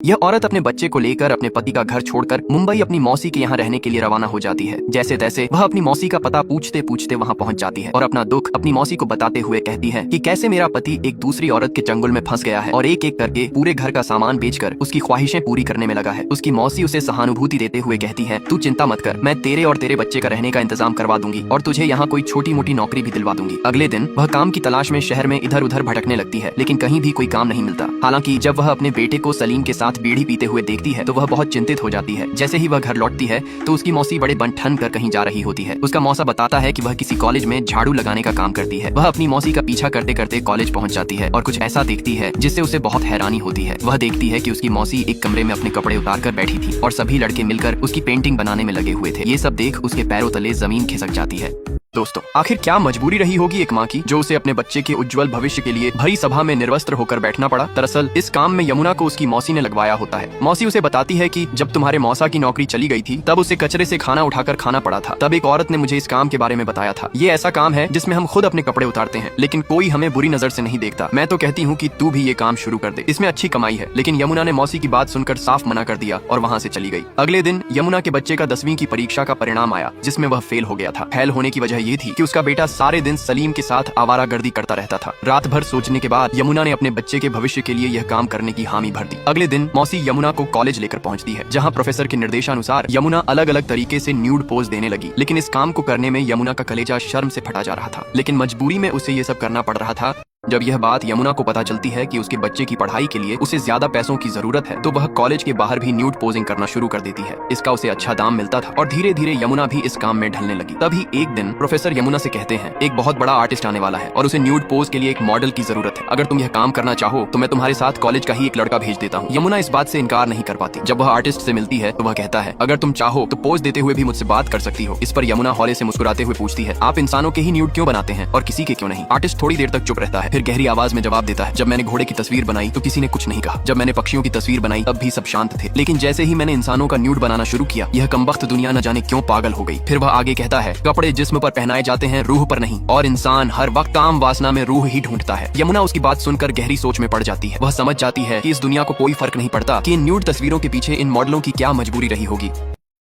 यह औरत अपने बच्चे को लेकर अपने पति का घर छोड़कर मुंबई अपनी मौसी के यहाँ रहने के लिए रवाना हो जाती है। जैसे तैसे वह अपनी मौसी का पता पूछते पूछते वहाँ पहुँच जाती है और अपना दुख अपनी मौसी को बताते हुए कहती है कि कैसे मेरा पति एक दूसरी औरत के चंगुल में फंस गया है और एक एक करके पूरे घर का सामान बेचकर उसकी ख्वाहिशें पूरी करने में लगा है। उसकी मौसी उसे सहानुभूति देते हुए कहती है, तू चिंता मत कर, मैं तेरे और तेरे बच्चे का रहने का इंतजाम करवा दूंगी और तुझे यहाँ कोई छोटी मोटी नौकरी भी दिलवा दूंगी। अगले दिन वह काम की तलाश में शहर में इधर उधर भटकने लगती है, लेकिन कहीं भी कोई काम नहीं मिलता। हालांकि जब वह अपने बेटे को सलीम के साथ बीड़ी पीते हुए देखती है तो वह बहुत चिंतित हो जाती है। जैसे ही वह घर लौटती है तो उसकी मौसी बड़े बन ठन कर कहीं जा रही होती है। उसका मौसा बताता है कि वह किसी कॉलेज में झाड़ू लगाने का काम करती है। वह अपनी मौसी का पीछा करते करते कॉलेज पहुंच जाती है और कुछ ऐसा देखती है जिससे उसे बहुत हैरानी होती है। वह देखती है कि उसकी मौसी एक कमरे में अपने कपड़े उतार कर बैठी थी और सभी लड़के मिलकर उसकी पेंटिंग बनाने में लगे हुए थे। ये सब देख उसके पैरों तले जमीन खिसक जाती है। दोस्तों, आखिर क्या मजबूरी रही होगी एक माँ की जो उसे अपने बच्चे के उज्जवल भविष्य के लिए भरी सभा में निर्वस्त्र होकर बैठना पड़ा। दरअसल इस काम में यमुना को उसकी मौसी ने लगवाया होता है। मौसी उसे बताती है कि जब तुम्हारे मौसा की नौकरी चली गई थी तब उसे कचरे से खाना उठाकर खाना पड़ा था। तब एक औरत ने मुझे इस काम के बारे में बताया था। ये ऐसा काम है जिसमें हम खुद अपने कपड़े उतारते हैं, लेकिन कोई हमें बुरी नजर से नहीं देखता। मैं तो कहती हूँ कि तू भी ये काम शुरू कर दे, इसमें अच्छी कमाई है। लेकिन यमुना ने मौसी की बात सुनकर साफ मना कर दिया और वहाँ से चली गई। अगले दिन यमुना के बच्चे का 10वीं की परीक्षा का परिणाम आया जिसमें वह फेल हो गया था। फेल होने की वजह ये थी कि उसका सारे दिन सलीम के साथ आवारागर्दी करता रहता था। रात भर सोचने के बाद यमुना ने अपने बच्चे के भविष्य के लिए यह काम करने की हामी भर दी। अगले दिन मौसी यमुना को कॉलेज लेकर पहुंचती है, जहां प्रोफेसर के निर्देशानुसार यमुना अलग अलग तरीके से न्यूड पोज देने लगी। लेकिन इस काम को करने में यमुना का कलेजा शर्म से फटा जा रहा था, लेकिन मजबूरी में उसे ये सब करना पड़ रहा था। जब यह बात यमुना को पता चलती है कि उसके बच्चे की पढ़ाई के लिए उसे ज्यादा पैसों की जरूरत है तो वह कॉलेज के बाहर भी न्यूड पोजिंग करना शुरू कर देती है। इसका उसे अच्छा दाम मिलता था और धीरे धीरे यमुना भी इस काम में ढलने लगी। तभी एक दिन प्रोफेसर यमुना से कहते हैं, एक बहुत बड़ा आर्टिस्ट आने वाला है और उसे न्यूड पोज के लिए एक मॉडल की जरूरत है। अगर तुम यह काम करना चाहो तो मैं तुम्हारे साथ कॉलेज का ही एक लड़का भेज देता हूँ। यमुना इस बात से इनकार नहीं कर पाती। जब वह आर्टिस्ट से मिलती है तो वह कहता है, अगर तुम चाहो तो पोज देते हुए भी मुझसे बात कर सकती हो। इस पर यमुना हौले से मुस्कुराते हुए पूछती है, आप इंसानों के ही न्यूड क्यों बनाते हैं और किसी के क्यों नहीं? आर्टिस्ट थोड़ी देर तक चुप रहता है, फिर गहरी आवाज में जवाब देता है, जब मैंने घोड़े की तस्वीर बनाई तो किसी ने कुछ नहीं कहा। जब मैंने पक्षियों की तस्वीर बनाई तब भी सब शांत थे, लेकिन जैसे ही मैंने इंसानों का न्यूड बनाना शुरू किया यह कमबख्त दुनिया न जाने क्यों पागल हो गई। फिर वह आगे कहता है, कपड़े जिस्म पर पहनाए जाते हैं, रूह पर नहीं, और इंसान हर वक्त काम वासना में रूह ही ढूंढता है। यमुना उसकी बात सुनकर गहरी सोच में पड़ जाती है। वह समझ जाती है कि इस दुनिया को कोई फर्क नहीं पड़ता कि इन न्यूड तस्वीरों के पीछे इन मॉडलों की क्या मजबूरी रही होगी।